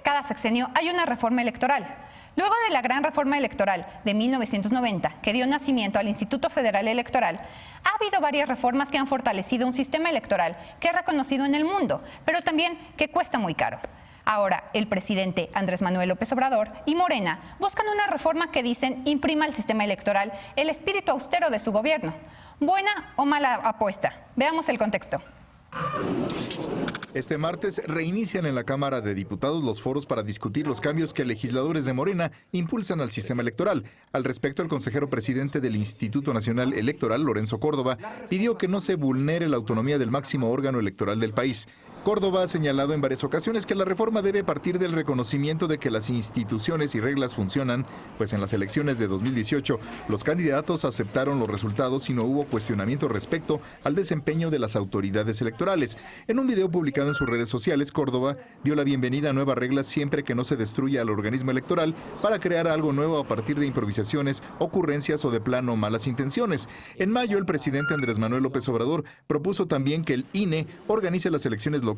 cada sexenio hay una reforma electoral. Luego de la gran reforma electoral de 1990, que dio nacimiento al Instituto Federal Electoral, ha habido varias reformas que han fortalecido un sistema electoral que es reconocido en el mundo, pero también que cuesta muy caro. Ahora, el presidente Andrés Manuel López Obrador y Morena buscan una reforma que dicen imprima al sistema electoral el espíritu austero de su gobierno. ¿Buena o mala apuesta? Veamos el contexto. Este martes reinician en la Cámara de Diputados los foros para discutir los cambios que legisladores de Morena impulsan al sistema electoral. Al respecto, el consejero presidente del Instituto Nacional Electoral, Lorenzo Córdoba, pidió que no se vulnere la autonomía del máximo órgano electoral del país. Córdoba ha señalado en varias ocasiones que la reforma debe partir del reconocimiento de que las instituciones y reglas funcionan, pues en las elecciones de 2018 los candidatos aceptaron los resultados y no hubo cuestionamiento respecto al desempeño de las autoridades electorales. En un video publicado en sus redes sociales, Córdoba dio la bienvenida a nuevas reglas siempre que no se destruya al organismo electoral para crear algo nuevo a partir de improvisaciones, ocurrencias o de plano malas intenciones. En mayo, el presidente Andrés Manuel López Obrador propuso también que el INE organice las elecciones locales,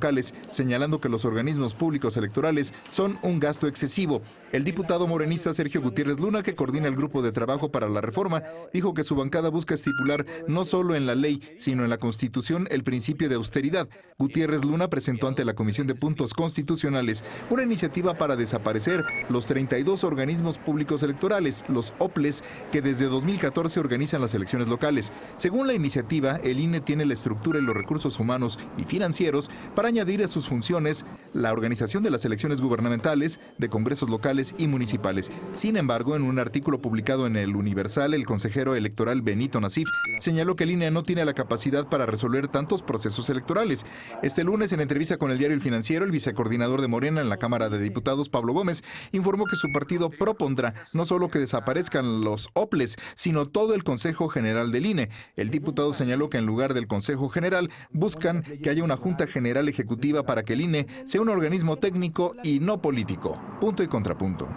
señalando que los organismos públicos electorales son un gasto excesivo. El diputado morenista Sergio Gutiérrez Luna, que coordina el grupo de trabajo para la reforma, dijo que su bancada busca estipular no solo en la ley, sino en la Constitución el principio de austeridad. Gutiérrez Luna presentó ante la Comisión de Puntos Constitucionales una iniciativa para desaparecer los 32 organismos públicos electorales, los OPLES, que desde 2014 organizan las elecciones locales. Según la iniciativa, el INE tiene la estructura y los recursos humanos y financieros para añadir a sus funciones la organización de las elecciones gubernamentales, de congresos locales y municipales. Sin embargo, en un artículo publicado en El Universal, el consejero electoral Benito Nasif señaló que el INE no tiene la capacidad para resolver tantos procesos electorales. Este lunes, en entrevista con el diario El Financiero, el vicecoordinador de Morena en la Cámara de Diputados, Pablo Gómez, informó que su partido propondrá no solo que desaparezcan los OPLES, sino todo el Consejo General del INE. El diputado señaló que en lugar del Consejo General buscan que haya una Junta General Ejecutiva para que el INE sea un organismo técnico y no político. Punto y contrapunto.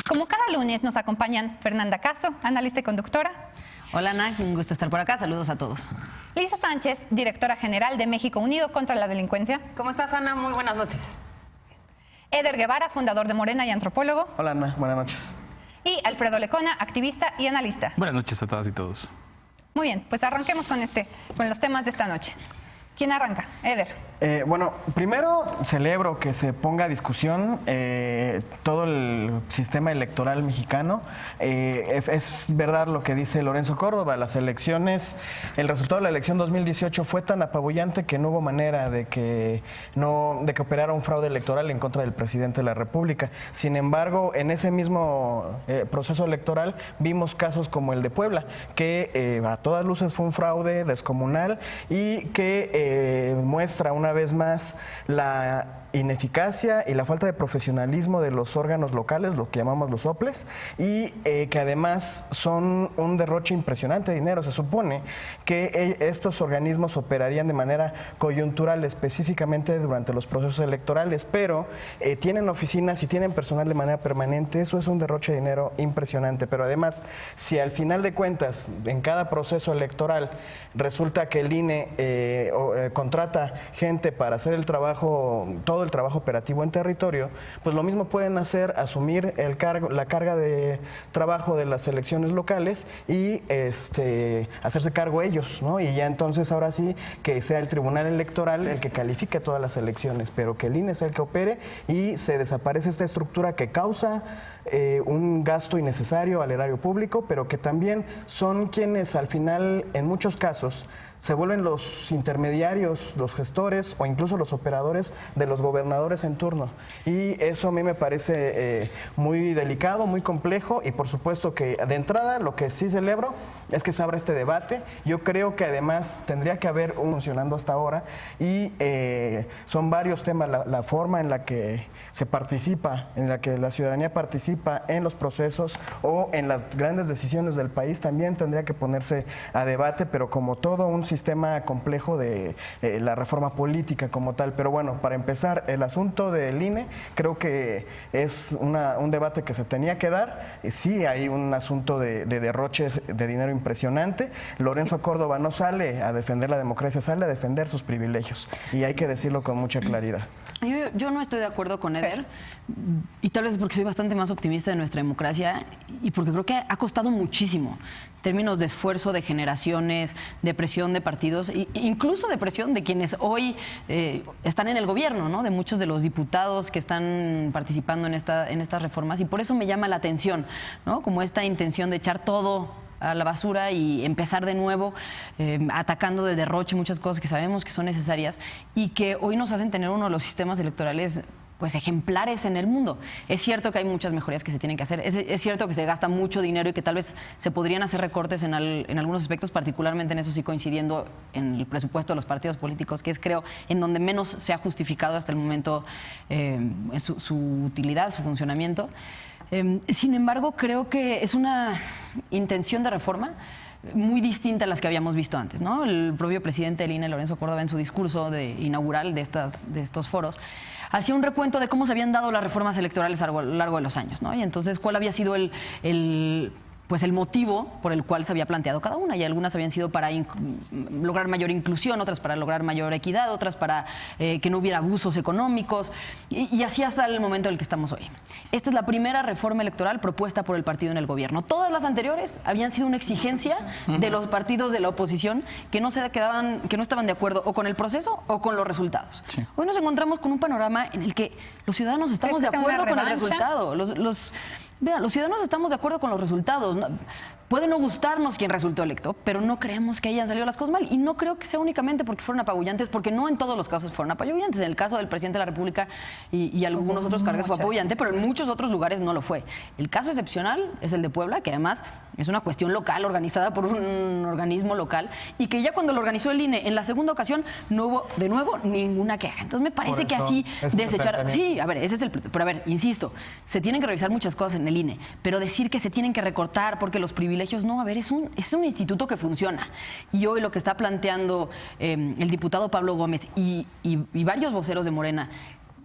Como cada lunes nos acompañan Fernanda Caso, analista y conductora. Hola Ana, un gusto estar por acá. Saludos a todos. Lisa Sánchez, directora general de México Unido contra la Delincuencia. ¿Cómo estás, Ana? Muy buenas noches. Eder Guevara, fundador de Morena y antropólogo. Hola Ana, buenas noches. Y Alfredo Lecona, activista y analista. Buenas noches a todas y todos. Muy bien, pues arranquemos con los temas de esta noche. ¿Quién arranca? Eder. Bueno, primero celebro que se ponga a discusión todo el sistema electoral mexicano. Es verdad lo que dice Lorenzo Córdoba, las elecciones, el resultado de la elección 2018 fue tan apabullante que no hubo manera de que operara un fraude electoral en contra del presidente de la República. Sin embargo, en ese mismo proceso electoral vimos casos como el de Puebla, que a todas luces fue un fraude descomunal y que muestra una vez más la ineficacia y la falta de profesionalismo de los órganos locales, lo que llamamos los OPLES, y que además son un derroche impresionante de dinero. Se supone que estos organismos operarían de manera coyuntural, específicamente durante los procesos electorales, pero tienen oficinas y tienen personal de manera permanente. Eso es un derroche de dinero impresionante. Pero además, si al final de cuentas, en cada proceso electoral, resulta que el INE contrata gente para hacer el trabajo, todo el trabajo operativo en territorio, pues lo mismo pueden hacer, asumir la carga de trabajo de las elecciones locales y hacerse cargo ellos, ¿no? Y ya entonces ahora sí que sea el Tribunal Electoral el que califique todas las elecciones, pero que el INE sea el que opere y se desaparece esta estructura que causa un gasto innecesario al erario público, pero que también son quienes al final, en muchos casos, se vuelven los intermediarios, los gestores o incluso los operadores de los gobernadores en turno. Y eso a mí me parece muy delicado, muy complejo, y por supuesto que de entrada lo que sí celebro es que se abra este debate. Yo creo que además tendría que haber un funcionando hasta ahora, y son varios temas, la forma en la que se participa, en la que la ciudadanía participa en los procesos o en las grandes decisiones del país también tendría que ponerse a debate, pero como todo un sistema complejo de la reforma política como tal. Pero bueno, para empezar, el asunto del INE creo que es un debate que se tenía que dar. Sí hay un asunto de derroche de dinero impresionante. Lorenzo Córdoba no sale a defender la democracia, sale a defender sus privilegios, y hay que decirlo con mucha claridad. Yo no estoy de acuerdo con Eder, y tal vez es porque soy bastante más optimista de nuestra democracia y porque creo que ha costado muchísimo en términos de esfuerzo de generaciones, de presión de partidos, e incluso de presión de quienes hoy están en el gobierno, ¿no? De muchos de los diputados que están participando en estas reformas, y por eso me llama la atención, ¿no? Como esta intención de echar todo a la basura y empezar de nuevo, atacando de derroche muchas cosas que sabemos que son necesarias y que hoy nos hacen tener uno de los sistemas electorales pues ejemplares en el mundo. Es cierto que hay muchas mejorías que se tienen que hacer, es cierto que se gasta mucho dinero y que tal vez se podrían hacer recortes en algunos aspectos, particularmente en eso sí coincidiendo en el presupuesto de los partidos políticos, que es creo en donde menos se ha justificado hasta el momento su utilidad, su funcionamiento. Sin embargo, creo que es una intención de reforma muy distinta a las que habíamos visto antes, ¿no? El propio presidente del INE, Lorenzo Córdoba, en su discurso inaugural de estos foros, hacía un recuento de cómo se habían dado las reformas electorales a lo largo de los años, ¿no? Y entonces, ¿cuál había sido el motivo por el cual se había planteado cada una? Y algunas habían sido para lograr mayor inclusión, otras para lograr mayor equidad, otras para que no hubiera abusos económicos, y así hasta el momento en el que estamos hoy. Esta es la primera reforma electoral propuesta por el partido en el gobierno. Todas las anteriores habían sido una exigencia de los partidos de la oposición que no estaban de acuerdo o con el proceso o con los resultados. Sí. Hoy nos encontramos con un panorama en el que los ciudadanos estamos de acuerdo con el resultado. Mira, los ciudadanos estamos de acuerdo con los resultados. Puede no gustarnos quien resultó electo, pero no creemos que hayan salido las cosas mal. Y no creo que sea únicamente porque fueron apabullantes, porque no en todos los casos fueron apabullantes. En el caso del presidente de la República y algunos otros cargos fue apabullante, pero en muchos otros lugares no lo fue. El caso excepcional es el de Puebla, que además es una cuestión local, organizada por un organismo local, y que ya cuando lo organizó el INE en la segunda ocasión no hubo de nuevo ninguna queja. Entonces me parece que así desechar... Sí, a ver, ese es el... Pero a ver, insisto, se tienen que revisar muchas cosas en el INE, pero decir que se tienen que recortar porque los privilegios, no, a ver, es un instituto que funciona. Y hoy lo que está planteando el diputado Pablo Gómez y varios voceros de Morena,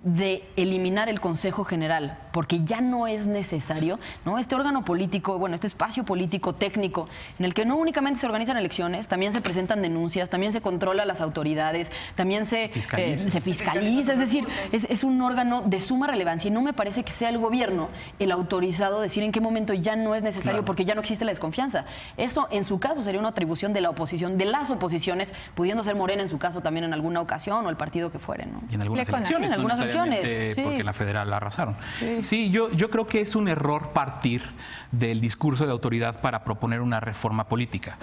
de eliminar el Consejo General, porque ya no es necesario, ¿no? Este órgano político, bueno, este espacio político técnico, en el que no únicamente se organizan elecciones, también se presentan denuncias, también se controla a las autoridades, también se fiscaliza, es decir, es un órgano de suma relevancia, y no me parece que sea el gobierno el autorizado a decir en qué momento ya no es necesario, porque ya no existe la desconfianza. Eso, en su caso, sería una atribución de la oposición, de las oposiciones, pudiendo ser Morena en su caso también en alguna ocasión, o el partido que fuere, ¿no? Y en algunas elecciones, porque en la federal la arrasaron. Sí, yo creo que es un error partir del discurso de autoridad para proponer una reforma política,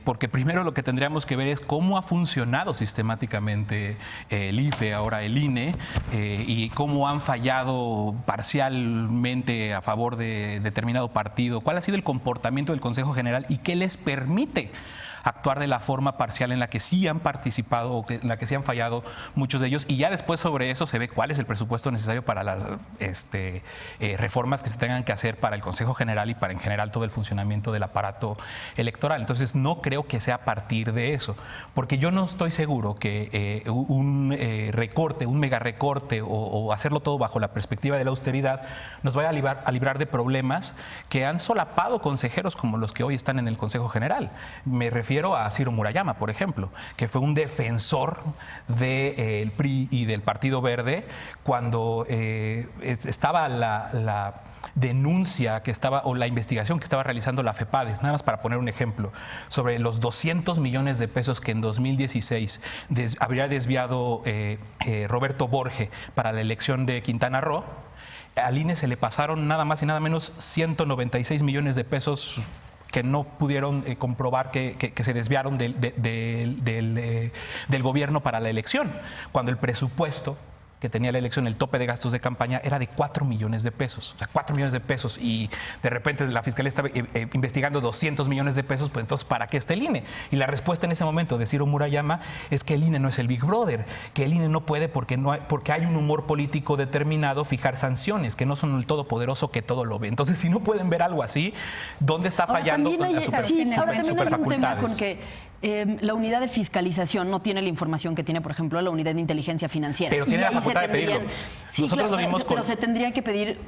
porque primero lo que tendríamos que ver es cómo ha funcionado sistemáticamente el IFE, ahora el INE, y cómo han fallado parcialmente a favor de determinado partido, cuál ha sido el comportamiento del Consejo General y qué les permite actuar de la forma parcial en la que sí han participado o en la que sí han fallado muchos de ellos, y ya después sobre eso se ve cuál es el presupuesto necesario para las reformas que se tengan que hacer para el Consejo General y para en general todo el funcionamiento del aparato electoral. Entonces no creo que sea a partir de eso, porque yo no estoy seguro que un recorte, un mega recorte o hacerlo todo bajo la perspectiva de la austeridad nos vaya a librar de problemas que han solapado consejeros como los que hoy están en el Consejo General. Me refiero a Ciro Murayama, por ejemplo, que fue un defensor del PRI y del Partido Verde cuando estaba la denuncia que estaba, o la investigación que estaba realizando la FEPADE, nada más para poner un ejemplo, sobre los 200 millones de pesos que en 2016 habría desviado Roberto Borge para la elección de Quintana Roo. Al INE se le pasaron nada más y nada menos 196 millones de pesos que no pudieron comprobar que se desviaron del gobierno para la elección, cuando el presupuesto que tenía la elección, el tope de gastos de campaña, era de 4 millones de pesos. O sea, 4 millones de pesos, y de repente la Fiscalía estaba investigando 200 millones de pesos, pues entonces, ¿para qué está el INE? Y la respuesta en ese momento de Ciro Murayama es que el INE no es el Big Brother, que el INE no puede porque hay un humor político determinado fijar sanciones, que no son el todopoderoso que todo lo ve. Entonces, si no pueden ver algo así, ¿dónde está fallando ahora también hay un tema con que la unidad de fiscalización no tiene la información que tiene, por ejemplo, la unidad de inteligencia financiera. Pero tiene la facultad de pedirlo. Sí, Nosotros claro, lo vimos pero se tendría que pedir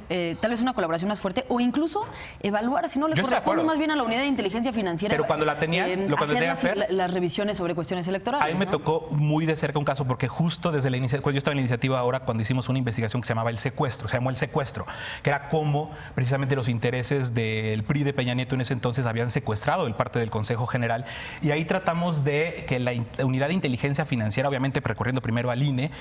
tal vez una colaboración más fuerte o incluso evaluar si no le corresponde más bien a la unidad de inteligencia financiera. Pero cuando la tenían, lo que tendrían que hacer las revisiones sobre cuestiones electorales. A mí me tocó muy de cerca un caso porque justo desde la iniciativa, cuando yo estaba en la iniciativa ahora, cuando hicimos una investigación que se llamaba se llamó el secuestro, que era cómo precisamente los intereses del PRI de Peña Nieto en ese entonces habían secuestrado el parte del Consejo General, y ahí tratamos de que la unidad de inteligencia financiera, obviamente recurriendo primero al INE,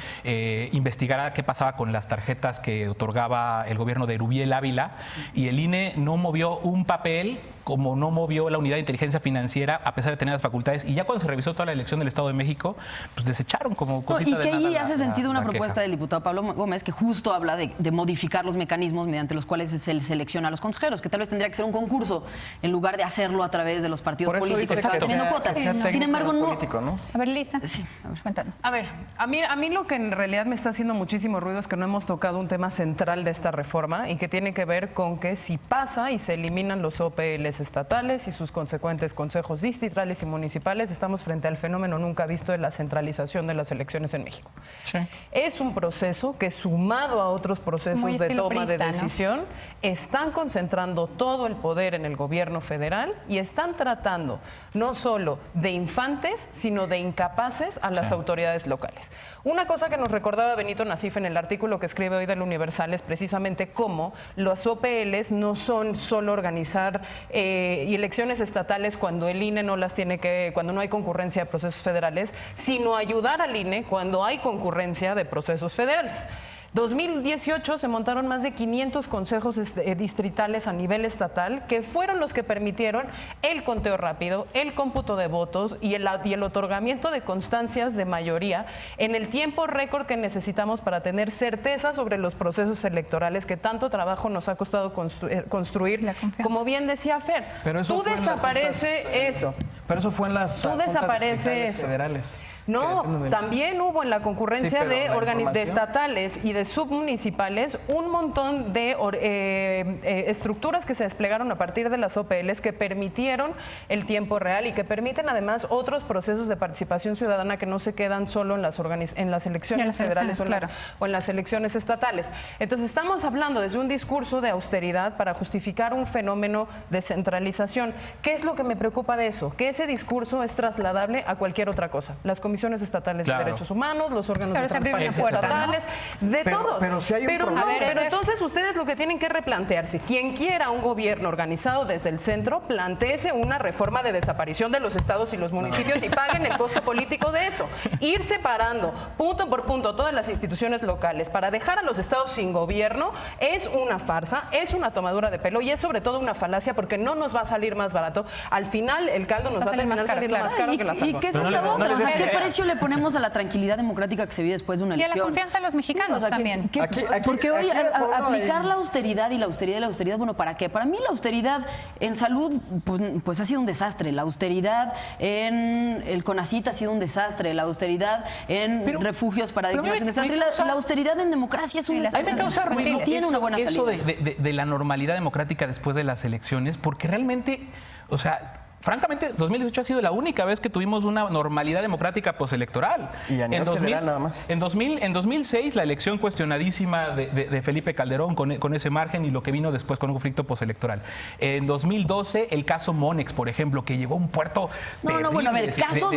investigara qué pasaba con las tarjetas que otorgaba el gobierno de Erubiel Ávila, y el INE no movió un papel, como no movió la unidad de inteligencia financiera, a pesar de tener las facultades, y ya cuando se revisó toda la elección del Estado de México, pues desecharon como cosita de nada. Y que ahí hace sentido una propuesta del diputado Pablo Gómez que justo habla de modificar los mecanismos mediante los cuales se selecciona a los consejeros, que tal vez tendría que ser un concurso en lugar de hacerlo a través de los partidos políticos que acaban teniendo cuotas. Sin embargo, ¿no? A ver, Lisa, sí, cuéntanos. A ver, a mí lo que en realidad me está haciendo muchísimo ruido es que no hemos tocado un tema central de esta reforma y que tiene que ver con que si pasa y se eliminan los OPLs estatales y sus consecuentes consejos distritales y municipales, estamos frente al fenómeno nunca visto de la centralización de las elecciones en México. Sí. Es un proceso que, sumado a otros procesos de toma de decisión, están concentrando todo el poder en el gobierno federal y están tratando no solo de infantes, sino de incapaces a las autoridades locales. Una cosa que nos recordaba Benito Nasif en el artículo que escribe hoy del Universal es precisamente cómo los OPLs no son solo organizar y elecciones estatales cuando el INE no las tiene cuando no hay concurrencia de procesos federales, sino ayudar al INE cuando hay concurrencia de procesos federales. 2018 se montaron más de 500 consejos distritales a nivel estatal que fueron los que permitieron el conteo rápido, el cómputo de votos y el otorgamiento de constancias de mayoría en el tiempo récord que necesitamos para tener certeza sobre los procesos electorales que tanto trabajo nos ha costado construir. Como bien decía Fer, pero eso tú desaparece eso. Pero eso fue en las federales. No, también hubo en la concurrencia de estatales y de submunicipales un montón de estructuras que se desplegaron a partir de las OPLs que permitieron el tiempo real y que permiten además otros procesos de participación ciudadana que no se quedan solo en las elecciones federales o en las elecciones estatales. Entonces estamos hablando desde un discurso de austeridad para justificar un fenómeno de centralización. ¿Qué es lo que me preocupa de eso? Que ese discurso es trasladable a cualquier otra cosa. Las comisiones estatales de derechos humanos, los órganos de transparencia estatales, de todos. Pero si hay un problema. Pero entonces ustedes lo que tienen que replantearse, quien quiera un gobierno organizado desde el centro, plantéese una reforma de desaparición de los estados y los municipios y paguen el costo político de eso. Ir separando punto por punto todas las instituciones locales para dejar a los estados sin gobierno es una farsa, es una tomadura de pelo y es sobre todo una falacia porque no nos va a salir más barato. Al final el caldo nos va a terminar saliendo más caro que la salsa. ¿Y qué es esta otra? ¿Qué precio le ponemos a la tranquilidad democrática que se vive después de una elección? Y a la confianza de los mexicanos también. Porque hoy aplicar la austeridad y la austeridad, bueno, ¿para qué? Para mí la austeridad en salud pues ha sido un desastre. La austeridad en el CONACYT ha sido un desastre. La austeridad en refugios para víctimas es un desastre. La austeridad en democracia es un desastre. A mí me causa ruido no tiene una buena salida. Eso de la normalidad democrática después de las elecciones, porque realmente, o sea, francamente, 2018 ha sido la única vez que tuvimos una normalidad democrática postelectoral. Y a nivel federal nada más. En 2006, la elección cuestionadísima de Felipe Calderón con ese margen y lo que vino después con un conflicto postelectoral. En 2012, el caso Monex, por ejemplo, que llegó a un puerto terrible, bueno, a ver,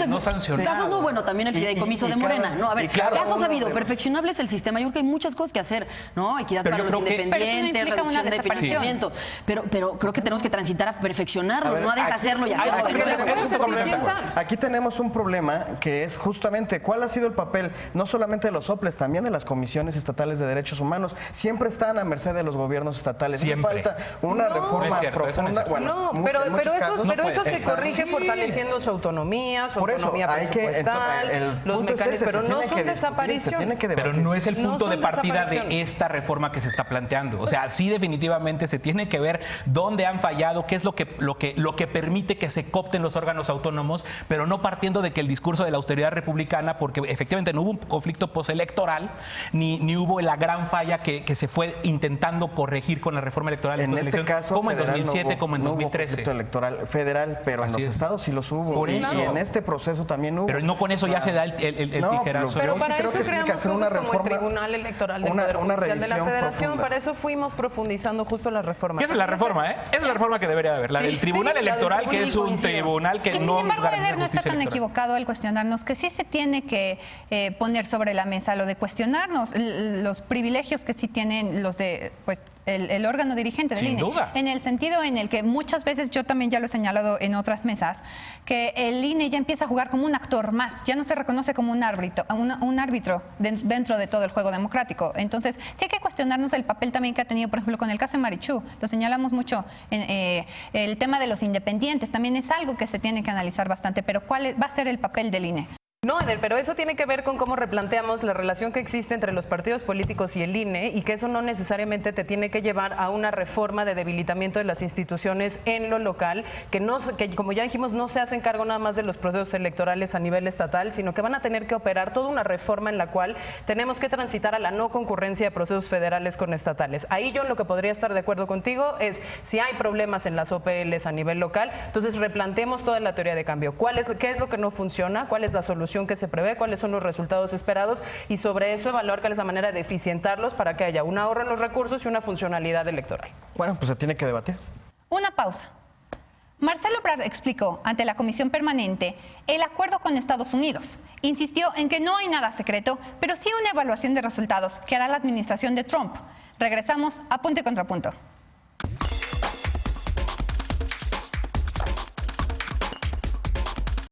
no sancionado. Casos no, bueno, también el fideicomiso de Morena. No, a ver, casos ha habido, perfeccionable es el sistema. Yo creo que hay muchas cosas que hacer, ¿no? Equidad para los independientes, reducción de financiamiento. Pero creo que tenemos que transitar a perfeccionarlo, no a deshacerlo ya. Aquí tenemos un problema que es justamente cuál ha sido el papel no solamente de los OPLs, también de las comisiones estatales de derechos humanos. Siempre están a merced de los gobiernos estatales. Siempre. Falta una reforma profunda. Pero eso se corrige fortaleciendo su autonomía presupuestal, los mecanismos, pero no son desapariciones. Pero no es el punto de partida de esta reforma que se está planteando. O sea, sí definitivamente se tiene que ver dónde han fallado, qué es lo que permite que que se coopten los órganos autónomos, pero no partiendo de que el discurso de la austeridad republicana, porque efectivamente no hubo un conflicto postelectoral, ni hubo la gran falla que se fue intentando corregir con la reforma electoral. En este caso, como en 2007, como en 2013. No hubo conflicto electoral federal, pero en los estados sí los hubo. Y en este proceso también hubo. Pero no con eso ya se da el tijerazo. Pero para creo eso que sí creamos hacer una cosas como el reforma, Tribunal Electoral del Poder Judicial de la Federación. profunda. Para eso fuimos profundizando justo las reformas. ¿Qué es la reforma, Esa es la reforma que debería haber. La del Tribunal Electoral, que es un tribunal que no... Sin embargo, Eder no está tan equivocado al cuestionarnos que sí se tiene que poner sobre la mesa lo de cuestionarnos los privilegios que sí tienen los de el órgano dirigente del INE. Sin duda. En el sentido en el que muchas veces, yo también ya lo he señalado en otras mesas, que el INE ya empieza a jugar como un actor más, ya no se reconoce como un árbitro dentro de todo el juego democrático. Entonces, sí hay que cuestionarnos el papel también que ha tenido, por ejemplo, con el caso de Marichú. Lo señalamos mucho. El tema de los independientes también es algo que se tiene que analizar bastante, pero ¿cuál va a ser el papel del INE? No, Eder, pero eso tiene que ver con cómo replanteamos la relación que existe entre los partidos políticos y el INE, y que eso no necesariamente te tiene que llevar a una reforma de debilitamiento de las instituciones en lo local, que como ya dijimos, no se hacen cargo nada más de los procesos electorales a nivel estatal, sino que van a tener que operar toda una reforma en la cual tenemos que transitar a la no concurrencia de procesos federales con estatales. Ahí yo en lo que podría estar de acuerdo contigo es, si hay problemas en las OPLs a nivel local, entonces replantemos toda la teoría de cambio. ¿Qué es lo que no funciona? ¿Cuál es la solución que se prevé? ¿Cuáles son los resultados esperados? Y sobre eso evaluar cuál es la manera de eficientarlos para que haya un ahorro en los recursos y una funcionalidad electoral. Bueno, pues se tiene que debatir. Una pausa. Marcelo Ebrard explicó ante la Comisión Permanente el acuerdo con Estados Unidos. Insistió en que no hay nada secreto, pero sí una evaluación de resultados que hará la administración de Trump. Regresamos a Punto y Contrapunto.